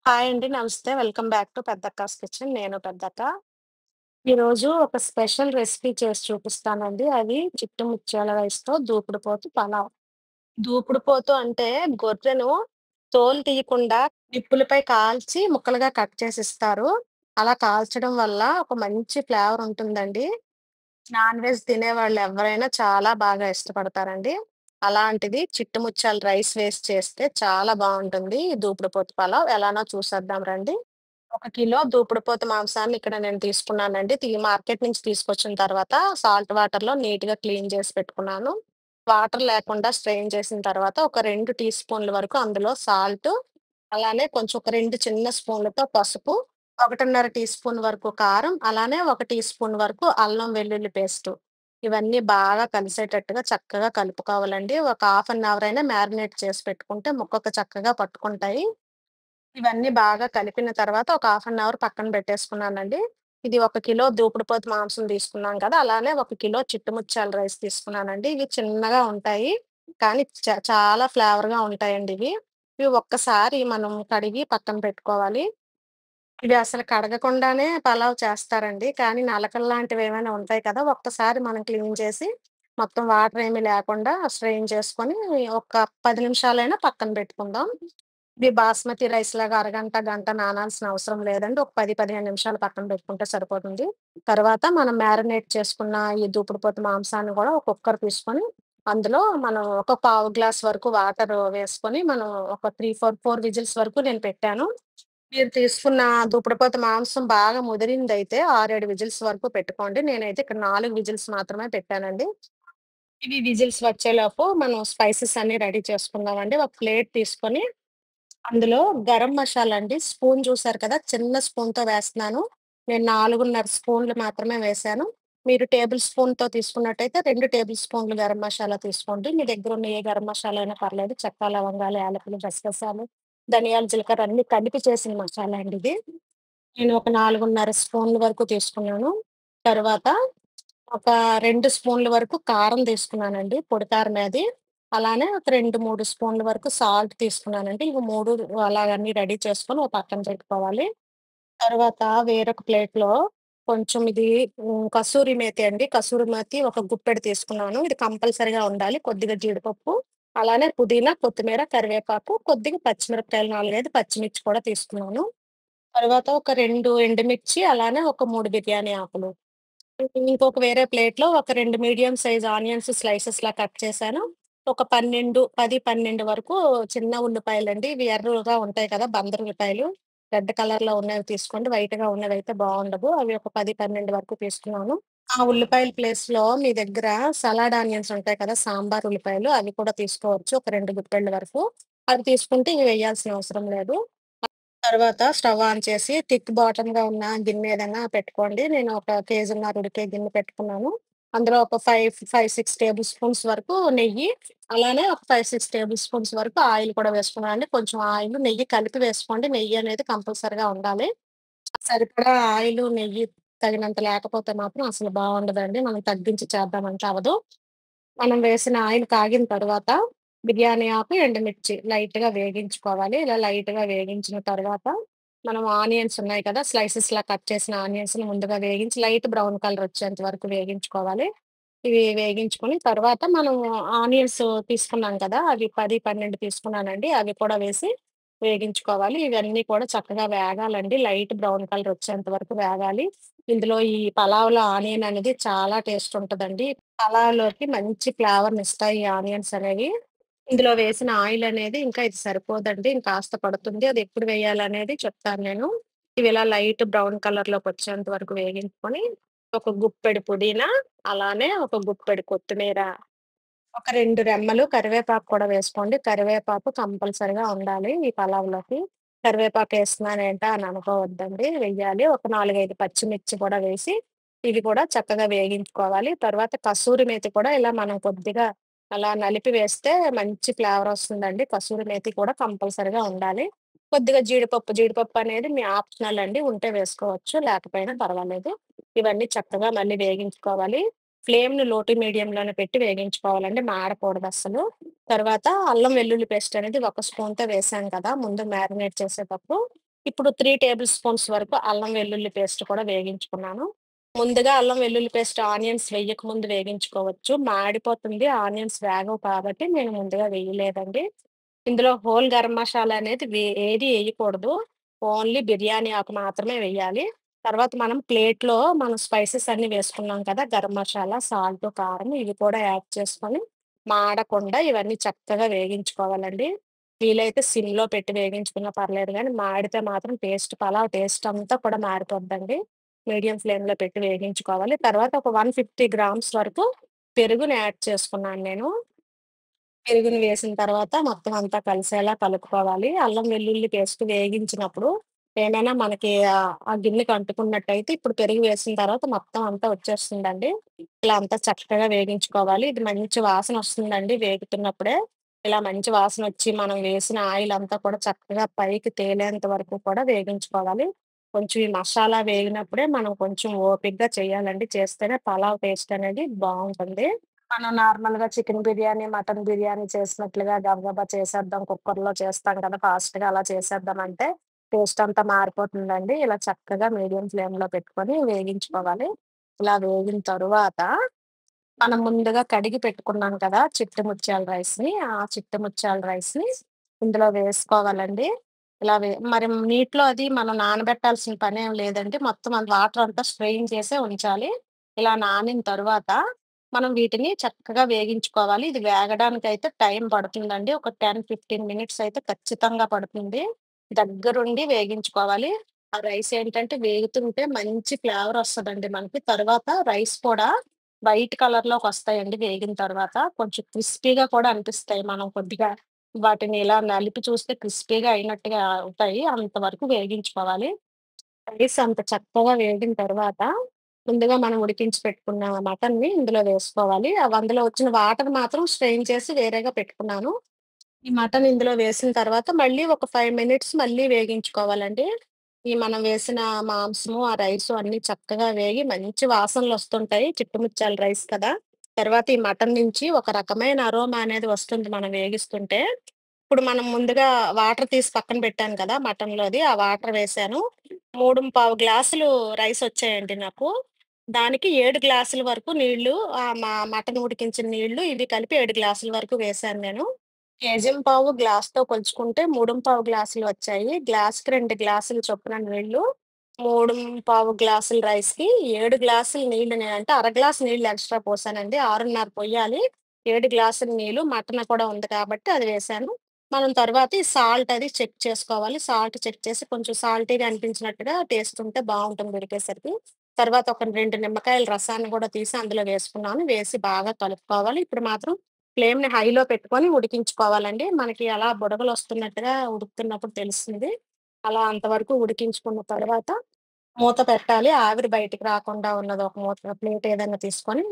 Hi అండి. నమస్తే. Welcome back to పెద్దక్కాస్ కిచెన్. నేను పెద్దక్క. ఈరోజు ఒక స్పెషల్ రెసిపీ చేసి చూపిస్తానండి. అది చిట్టి ముత్యాల రైస్‌తో దూకుడు పోతు పలావ్. దూకుడు పోతు అంటే గొర్రెను తోలు తీయకుండా నిప్పులపై కాల్చి ముక్కలుగా కట్ చేసి ఇస్తారు. అలా కాల్చడం వల్ల ఒక మంచి ఫ్లేవర్ ఉంటుందండి. నాన్ వెజ్ తినేవాళ్ళు ఎవరైనా చాలా బాగా ఇష్టపడతారండి. అలాంటిది చిట్టి ముత్యాల రైస్ వేసి చేస్తే చాలా బావుంటుంది. ఈ దూకుడు పోతు పలావ్ ఎలానో చూసేద్దాం రండి. ఒక కిలో దూకుడుపోతు మాంసాన్ని ఇక్కడ నేను తీసుకున్నానండి. మార్కెట్ నుంచి తీసుకొచ్చిన తర్వాత సాల్ట్ వాటర్‌లో నీట్‌గా క్లీన్ చేసి పెట్టుకున్నాను. వాటర్ లేకుండా స్ట్రెయిన్ చేసిన తర్వాత ఒక 2 టీ స్పూన్ల వరకు అందులో సాల్టు, అలానే కొంచెం ఒక 2 చిన్న స్పూన్లతో పసుపు, 1½ టీ స్పూన్ వరకు కారం, అలానే 1 టీ స్పూన్ వరకు అల్లం వెల్లుల్లి పేస్టు. ఇవన్నీ బాగా కలిసేటట్టుగా చక్కగా కలుపుకోవాలండి. ఒక హాఫ్ అన్ అవర్ అయినా మ్యారినేట్ చేసి పెట్టుకుంటే ముక్కకు చక్కగా పట్టుకుంటాయి. ఇవన్నీ బాగా కలిపిన తర్వాత ఒక హాఫ్ అన్ అవర్ పక్కన పెట్టేసుకున్నానండి. ఇది 1 కిలో దూకుడుపోతు మాంసం తీసుకున్నాం కదా! అలానే 1 కిలో చిట్టి ముత్యాల రైస్ తీసుకున్నానండి. ఇవి చిన్నగా ఉంటాయి. కానీ చాలా ఫ్లేవర్‌గా ఉంటాయండి ఇవి. ఇవి ఒక్కసారి మనం కడిగి పక్కన పెట్టుకోవాలి. ఇవి అసలు కడగకుండానే పలావ్ చేస్తారండి. కానీ నలకల్లాంటివేమైనా ఉంటాయి కదా! ఒక్కసారి మనం క్లీన్ చేసి మొత్తం వాటర్ ఏమి లేకుండా స్ట్రెయిన్ చేసుకొని ఒక 10 నిమిషాలైనా పక్కన పెట్టుకుందాం. ఇది బాస్మతి రైస్‌లాగా అరగంట, గంట నానాల్సిన అవసరం లేదండి. ఒక 10, 15 నిమిషాలు పక్కన పెట్టుకుంటే సరిపోతుంది. తర్వాత మనం మ్యారినేట్ చేసుకున్న ఈ దూకుడుపోతు మాంసాన్ని గూడా ఒక కుక్కర్ తీసుకొని, అందులో మనం ఒక పావు గ్లాస్ వరకు వాటర్ వేసుకొని, మనం ఒక 4 విజిల్స్ వరకు నేను పెట్టాను. మీరు తీసుకున్న దూకుడుపోతు మాంసం బాగా ముదిరిందైతే 6, 7 విజిల్స్ వరకు పెట్టుకోండి. నేనైతే ఇక్కడ 4 విజిల్స్ మాత్రమే పెట్టానండి. ఇవి విజిల్స్ వచ్చేలోపు మనం స్పైసెస్ అన్నీ రెడీ చేసుకుందామండి. ఒక ప్లేట్ తీసుకొని అందులో గరం మషాలా అండి. స్పూన్ చూసారు కదా! చిన్న స్పూన్‌తో వేస్తున్నాను. నేను 4:30 స్పూన్లు మాత్రమే వేశాను. మీరు టేబుల్ స్పూన్‌తో తీసుకున్నట్టయితే 2 టేబుల్ స్పూన్లు గరం మషాలా తీసుకోండి. మీ దగ్గరున్న ఏ గరం మషాలా అయినా పర్లేదు. చెక్క, లవంగాలు, యాలకులు, గసగసాలు, ధనియాలు, జీలకర్ర అన్నీ కలిపి చేసిన మసాలా అండి ఇది. నేను ఒక 4:30 స్పూన్ల వరకు తీసుకున్నాను. తర్వాత ఒక 2 స్పూన్ల వరకు కారం తీసుకున్నానండి. పొడి కారమే అది. అలానే ఒక 2, 3 స్పూన్ల వరకు సాల్ట్ తీసుకున్నానండి. ఇవి 3 అలాగన్నీ రెడీ చేసుకొని ఓ పక్కన పెట్టుకోవాలి. తర్వాత వేరొక ప్లేట్‌లో కొంచెం ఇది కసూరి మేతి అండి. కసూరి మేతి ఒక గుప్పెడు తీసుకున్నాను. ఇది కంపల్సరీగా ఉండాలి. కొద్దిగా జీడిపప్పు, అలానే పుదీనా, కొత్తిమీర, కరివేపాకు, కొద్దిగా పచ్చిమిరపకాయలు 4, 5 పచ్చిమిర్చి కూడా తీసుకున్నాను. తర్వాత ఒక 2 ఎండుమిర్చి, అలానే ఒక 3 బిర్యానీ ఆకులు. ఇంకొక వేరే ప్లేట్‌లో ఒక 2 మీడియం సైజ్ ఆనియన్స్ స్లైసెస్‌లా కట్ చేశాను. ఒక 10, 12 వరకు చిన్న ఉల్లిపాయలండి. ఇవి ఎర్రగా ఉంటాయి కదా! బందరుల్లిపాయలు. రెడ్ కలర్‌లో ఉన్నవి తీసుకోండి. వైట్‌గా ఉన్నవైతే బావుండవు. అవి ఒక 10, 12 వరకు తీసుకున్నాను. ఆ ఉల్లిపాయల ప్లేస్‌లో మీ దగ్గర సలాడ్ ఆనియన్స్ ఉంటాయి కదా! సాంబార్ ఉల్లిపాయలు అవి కూడా తీసుకోవచ్చు. ఒక 2 గుప్పెళ్ళ వరకు. అవి తీసుకుంటే ఇవి వేయాల్సిన అవసరం లేదు. తర్వాత స్టవ్ ఆన్ చేసి థిక్ బాటమ్‌గా ఉన్న గిన్నె ఏదైనా పెట్టుకోండి. నేను ఒక కేజీన్నర ఉడికే గిన్నె పెట్టుకున్నాను. అందులో ఒక 6 టేబుల్ స్పూన్స్ వరకు నెయ్యి, అలానే ఒక 5, 6 టేబుల్ స్పూన్స్ వరకు ఆయిల్ కూడా వేసుకున్నానండి. కొంచెం ఆయిలు, నెయ్యి కలిపి వేసుకోండి. నెయ్యి అనేది కంపల్సరీగా ఉండాలి. సరిపడా ఆయిలు, నెయ్యి తగినంత లేకపోతే మాత్రం అసలు బావుండదండి. మనం తగ్గించి చేద్దామంటే అవ్వదు. మనం వేసిన ఆయిల్ కాగిన తర్వాత బిర్యానీ ఆకు, ఎండుమిర్చి లైట్‌గా వేగించుకోవాలి. ఇలా లైట్‌గా వేగించిన తర్వాత మనం ఆనియన్స్ ఉన్నాయి కదా! స్లైసెస్‌లా కట్ చేసిన ఆనియన్స్‌ని ముందుగా వేగించి లైట్ బ్రౌన్ కలర్ వచ్చేంత వరకు వేగించుకోవాలి. ఇవి వేగించుకొని తర్వాత మనం ఆనియన్స్ తీసుకున్నాం కదా! అవి 10, 12 తీసుకున్నానండి. అవి కూడా వేసి వేగించుకోవాలి. ఇవన్నీ కూడా చక్కగా వేగాలండి. లైట్ బ్రౌన్ కలర్ వచ్చేంత వరకు వేగాలి. ఇందులో ఈ పలావ్‌లో ఆనియన్ అనేది చాలా టేస్ట్ ఉంటదండి. పలావ్‌లోకి మంచి ఫ్లేవర్‌నిస్తాయి ఈ ఆనియన్స్ అనేవి. ఇందులో వేసిన ఆయిల్ అనేది ఇంకా ఇది సరిపోదండి. ఇంకాస్త పడుతుంది. అది ఎప్పుడు వేయాలనేది చెప్తాను నేను. ఇవి ఇలా లైట్ బ్రౌన్ కలర్‌లోకొచ్చేంత వరకు వేగించుకొని, ఒక గుప్పెడు పుదీనా, అలానే ఒక గుప్పెడు కొత్తిమీర, ఒక 2 రెమ్మలు కరివేపాకు కూడా వేసుకోండి. కరివేపాకు కంపల్సరీగా ఉండాలి ఈ పలావ్‌లోకి. కరివేపాకేస్తున్నానేంటా అని అనుకోవద్దండి. వెయ్యాలి. ఒక 4, 5 పచ్చిమిర్చి కూడా వేసి, ఇవి కూడా చక్కగా వేగించుకోవాలి. తర్వాత కసూరి మేతి కూడా ఇలా మనం కొద్దిగా అలా నలిపి వేస్తే మంచి ఫ్లేవరొస్తుందండి. కసూరి మేతి కూడా కంపల్సరీగా ఉండాలి. కొద్దిగా జీడిపప్పు అనేది మీ ఆప్షనల్ అండి. ఉంటే వేసుకోవచ్చు. లేకపోయినా పర్వాలేదు. ఇవన్నీ చక్కగా మళ్ళీ వేగించుకోవాలి. ఫ్లేమ్‌ని లో టు మీడియంలోనే పెట్టి వేగించుకోవాలండి. మాడకూడదస్సలు. తర్వాత అల్లం వెల్లుల్లి పేస్ట్ అనేది ఒక స్పూన్‌తో వేసాం కదా! ముందు మ్యారినేట్ చేసేటప్పుడు. ఇప్పుడు 3 టేబుల్ స్పూన్స్ వరకు అల్లం వెల్లుల్లి పేస్ట్ కూడా వేగించుకున్నాను. ముందుగా అల్లం వెల్లుల్లి పేస్ట్ ఆనియన్స్ వేయకముందు వేగించుకోవచ్చు. మాడిపోతుంది. ఆనియన్స్ వేగవు కాబట్టి నేను ముందుగా వేయలేదండి. ఇందులో హోల్ గరం మసాలా అనేది ఏది ఎయకూడదు. ఓన్లీ బిర్యానీ ఆకు మాత్రమే వెయ్యాలి. తర్వాత మనం ప్లేట్‌లో స్పైసెస్ అన్నీ వేసుకున్నాం కదా! గరం మసాలా, సాల్టు, కారం ఇవి కూడా యాడ్ చేసుకొని మాడకుండా ఇవన్నీ చక్కగా వేగించుకోవాలండి. వీలైతే సిమ్‌లో పెట్టి వేగించుకున్నా పర్లేదు గానీ, మాడితే మాత్రం పలావ్ టేస్ట్ అంతా కూడా మారిపోద్దండి. మీడియం ఫ్లేమ్‌లో పెట్టి వేగించుకోవాలి. తర్వాత ఒక 150 గ్రామ్స్ వరకు పెరుగుని యాడ్ చేసుకున్నాను నేను. పెరుగుని వేసిన తర్వాత మొత్తం అంతా కలిసేలా కలుపుకోవాలి. అల్లం వెల్లుల్లి పేస్ట్ వేగించినప్పుడు ఏమైనా మనకి ఆ గిన్నెకి అంటుకున్నట్టయితే ఇప్పుడు పెరుగు వేసిన తర్వాత మొత్తం అంతా వచ్చేస్తుందండి. ఇలా అంతా చక్కగా వేగించుకోవాలి. ఇది మంచి వాసనొస్తుందండి వేగుతున్నప్పుడే. ఇలా మంచి వాసనొచ్చి మనం వేసిన ఆయిల్ అంతా కూడా చక్కగా పైకి తేలేంత వరకు కూడా వేగించుకోవాలి. కొంచెం ఈ మసాలా వేగినప్పుడే మనం కొంచెం ఓపికగా చేయాలండి. చేస్తేనే పలావ్ టేస్ట్ అనేది బావుంటుంది. మనం నార్మల్‌గా చికెన్ బిర్యానీ, మటన్ బిర్యానీ చేసినట్లుగా గబగబా చేసేద్దాం. కుక్కర్‌లో చేస్తాం కదా! ఫాస్ట్‌గా అలా చేసేద్దామంటే టేస్ట్ అంతా మారిపోతుందండి. ఇలా చక్కగా మీడియం ఫ్లేమ్‌లో పెట్టుకొని వేగించుకోవాలి. ఇలా వేగిన తరువాత మనం ముందుగా కడిగి పెట్టుకున్నాం కదా! చిట్టి ముత్యాల రైస్‌ని, ఆ చిట్టి ముత్యాల రైస్‌ని ఇందులో వేసుకోవాలండి. ఇలా మరి నీటిలో అది మనం నానబెట్టాల్సిన పనేం లేదండి. మొత్తం వాటర్ అంతా స్ట్రెయిన్ చేసే ఉంచాలి. ఇలా నానిన తరువాత మనం వీటిని చక్కగా వేగించుకోవాలి. ఇది వేగడానికైతే టైం పడుతుందండి. ఒక 10, 15 మినిట్స్ అయితే ఖచ్చితంగా పడుతుంది. దగ్గరుండి వేగించుకోవాలి. ఆ రైస్ ఏంటంటే వేగుతుంటే మంచి ఫ్లేవర్ ఒస్తదండి మనకి. తరువాత రైస్ కూడా వైట్ కలర్‌లోకొస్తాయండి వేగిన తర్వాత. కొంచెం క్రిస్పీగా కూడా అనిపిస్తాయి. మనం కొద్దిగా వాటిని ఇలా నలిపి చూస్తే క్రిస్పీగా అయినట్టుగా అవుతాయి. అంతవరకు వేగించుకోవాలి. రైస్ అంత చక్కగా వేగిన తర్వాత, ముందుగా మనం ఉడికించి పెట్టుకున్న మటన్‌ని ఇందులో వేసుకోవాలి. అందులో వచ్చిన వాటర్ మాత్రం స్ట్రెయిన్ చేసి వేరేగా పెట్టుకున్నాను. ఈ మటన్ ఇందులో వేసిన తర్వాత మళ్ళీ ఒక 5 మినిట్స్ మళ్ళీ వేగించుకోవాలండి. ఈ మనం వేసిన మాంసము, ఆ రైసు అన్నీ చక్కగా వేగి మంచి వాసనలొస్తుంటాయి. చిట్టుముత్యాల రైస్ కదా! తర్వాత ఈ మటన్ నుంచి ఒక రకమైన అరోమా అనేది వస్తుంది మనం వేగిస్తుంటే. ఇప్పుడు మనం ముందుగా వాటర్ తీసి పక్కన పెట్టాను కదా! మటన్‌లోది. ఆ వాటర్ వేశాను. 3:15 గ్లాసులు రైసొచ్చాయండి నాకు. దానికి 7 గ్లాసుల వరకు నీళ్ళు మటన్ ఉడికించిన నీళ్ళు ఇవి కలిపి 7 గ్లాసుల వరకు వేశాను నేను. కేజీంపావు గ్లాస్‌తో కొలుచుకుంటే 3:15 గ్లాసులు వచ్చాయి. గ్లాస్‌కి 2 గ్లాసులు చొప్పున నీళ్ళు. 3:15 గ్లాసుల రైస్‌కి 7 గ్లాసులు నీళ్ళు నేనంటే అర గ్లాస్ నీళ్ళు ఎక్స్‌ట్రా పోసానండి. 6:30 పొయ్యాలి. 7 గ్లాసుల నీళ్ళు మటన్ కూడా ఉంది కాబట్టి అది వేశాను. మనం తర్వాత ఈ సాల్ట్ అది చెక్ చేసుకోవాలి. సాల్ట్ చెక్ చేసి కొంచెం సాల్టీగా అనిపించినట్టుగా టేస్ట్ ఉంటే బావుంటుంది ఉడికేసరికి. తర్వాత ఒక 2 నిమ్మకాయల రసాన్ని కూడా తీసి అందులో వేసుకున్నాను. వేసి బాగా కలుపుకోవాలి. ఇప్పుడు మాత్రం ఫ్లేమ్‌ని హైలో పెట్టుకొని ఉడికించుకోవాలండి. మనకి అలా బుడగలొస్తున్నట్టుగా ఉడుకుతున్నప్పుడు తెలుస్తుంది. అలా అంతవరకు ఉడికించుకున్న తర్వాత మూత పెట్టాలి. ఆవిరి బయటికి రాకుండా ఉన్నది ఒక ప్లేట్ ఏదైనా తీసుకొని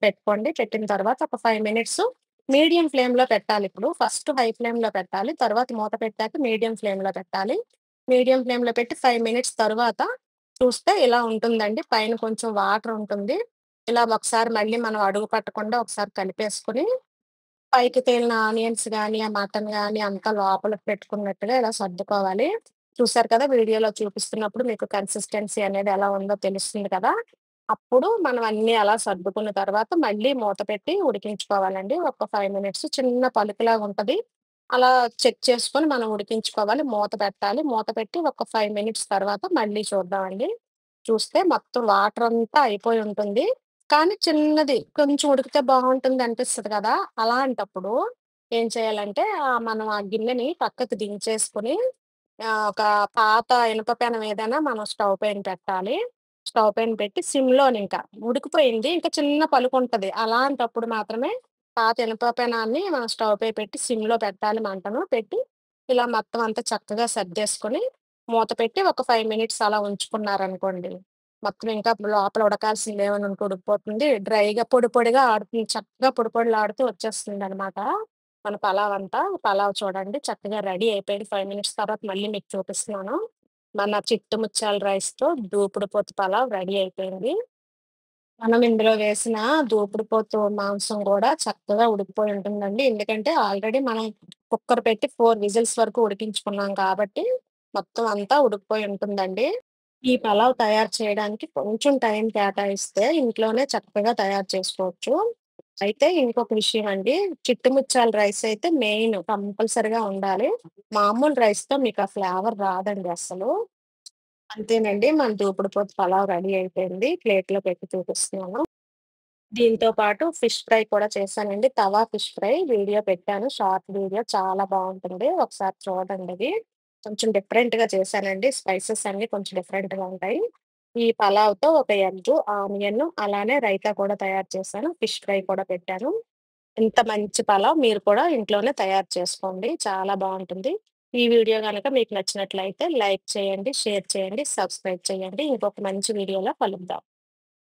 పెట్టుకోండి. పెట్టిన తర్వాత ఒక 5 మినిట్స్ మీడియం ఫ్లేమ్‌లో పెట్టాలిప్పుడు. ఫస్ట్ హై ఫ్లేమ్‌లో పెట్టాలి. తర్వాత మూత పెట్టాక మీడియం ఫ్లేమ్‌లో పెట్టాలి. మీడియం ఫ్లేమ్‌లో పెట్టి 5 మినిట్స్ తరువాత చూస్తే ఇలా ఉంటుందండి. పైన కొంచెం వాటర్ ఉంటుంది. ఇలా ఒకసారి మళ్ళీ మనం అడుగు పట్టకుండా ఒకసారి కలిపేసుకొని పైకి తేలిన ఆనియన్స్ గాని, ఆ మటన్ గాని అంతా లోపలికి పెట్టుకున్నట్టుగా ఇలా సర్దుకోవాలి. చూసారు కదా! వీడియోలో చూపిస్తున్నప్పుడు మీకు కన్సిస్టెన్సీ అనేది ఎలా ఉందో తెలుస్తుంది కదా! అప్పుడు మనం అన్నీ అలా సర్దుకున్న తర్వాత మళ్ళీ మూత పెట్టి ఉడికించుకోవాలండి. ఒక 5 మినిట్స్ చిన్న పలుకులాగా ఉంటది. అలా చెక్ చేసుకొని మనం ఉడికించుకోవాలి. మూత పెట్టాలి. మూత పెట్టి ఒక 5 మినిట్స్ తర్వాత మళ్ళీ చూద్దామండి. చూస్తే మొత్తం వాటర్ అంతా అయిపోయి ఉంటుంది. కానీ చిన్నది కొంచెం ఉడికితే బావుంటుంది అనిపిస్తది కదా! అలాంటప్పుడు ఏం చేయాలంటే మనం ఆ గిన్నెని పక్కకు దించేసుకొని ఒక పాత ఇనుప పెనం ఏదైనా మనం స్టవ్ పైన పెట్టాలి. స్టవ్ పైన పెట్టి సిమ్‌లోనింక ఉడికిపోయింది. ఇంకా చిన్న పలుకుంటది. అలాంటప్పుడు మాత్రమే పాత ఇనుప పెనాన్ని మనం స్టవ్ పై పెట్టి సిమ్‌లో పెట్టాలి మంటను. పెట్టి ఇలా మొత్తం అంతా చక్కగా సర్దేసుకొని మూత పెట్టి ఒక 5 మినిట్స్ అలా ఉంచుకున్నారనుకోండి. మొత్తం ఇంకా లోపల ఉడకాల్సింది ఏమైనా ఉంటే ఉడికిపోతుంది. డ్రైగా పొడి పొడిగా ఆడుతుంది. చక్కగా పొడి పొడిలాడుతూ వచ్చేస్తుందనమాట. మన పలావ్ అంతా. పలావ్ చూడండి చక్కగా రెడీ అయిపోయింది. 5 మినిట్స్ తర్వాత మళ్ళీ మీకు చూపిస్తున్నాను. మన చిట్టు ముత్యాల రైస్‌తో దూకుడు పోతు పలావ్ రెడీ అయిపోయింది. మనం ఇందులో వేసిన దూకుడు పోతు మాంసం గూడా చక్కగా ఉడికిపోయి ఉంటుందండి. ఎందుకంటే ఆల్రెడీ మనం కుక్కర్ పెట్టి 4 విజిల్స్ వరకు ఉడికించుకున్నాం కాబట్టి మొత్తం అంతా ఉడికిపోయి ఉంటుందండి. ఈ పలావ్ తయారు చేయడానికి కొంచెం టైం కేటాయిస్తే ఇంట్లోనే చక్కగా తయారు చేసుకోవచ్చు. అయితే ఇంకొక విషయం అండి, చిట్టి ముత్యాల రైస్ అయితే మెయిన్ కంపల్సరీగా ఉండాలి. మామూలు రైస్‌తో మీకు ఆ ఫ్లేవర్ రాదండి అస్సలు. అంతేనండి. మన దూకుడు పోతు పలావ్ రెడీ అయిపోయింది. ప్లేట్‌లో పెట్టి చూపిస్తున్నాను. దీంతో పాటు ఫిష్ ఫ్రై కూడా చేశానండి. తవా ఫిష్ ఫ్రై వీడియో పెట్టాను. షార్ట్ వీడియో చాలా బావుంటుంది. ఒకసారి చూడండది. కొంచెం డిఫరెంట్‌గా చేశానండి. స్పైసెస్ అన్నీ కొంచెం డిఫరెంట్‌గా ఉంటాయి. ఈ పలావ్‌తో ఒక ఎగ్గు, ఆనియన్ అలానే రైతా కూడా తయారు చేశాను. ఫిష్ ఫ్రై కూడా పెట్టాను. ఇంత మంచి పలావ్ మీరు కూడా ఇంట్లోనే తయారు చేసుకోండి. చాలా బావుంటుంది. ఈ వీడియో గనక మీకు నచ్చినట్లయితే లైక్ చేయండి, షేర్ చేయండి, సబ్స్క్రైబ్ చేయండి. ఇంకొక మంచి వీడియోలో కలుద్దాం.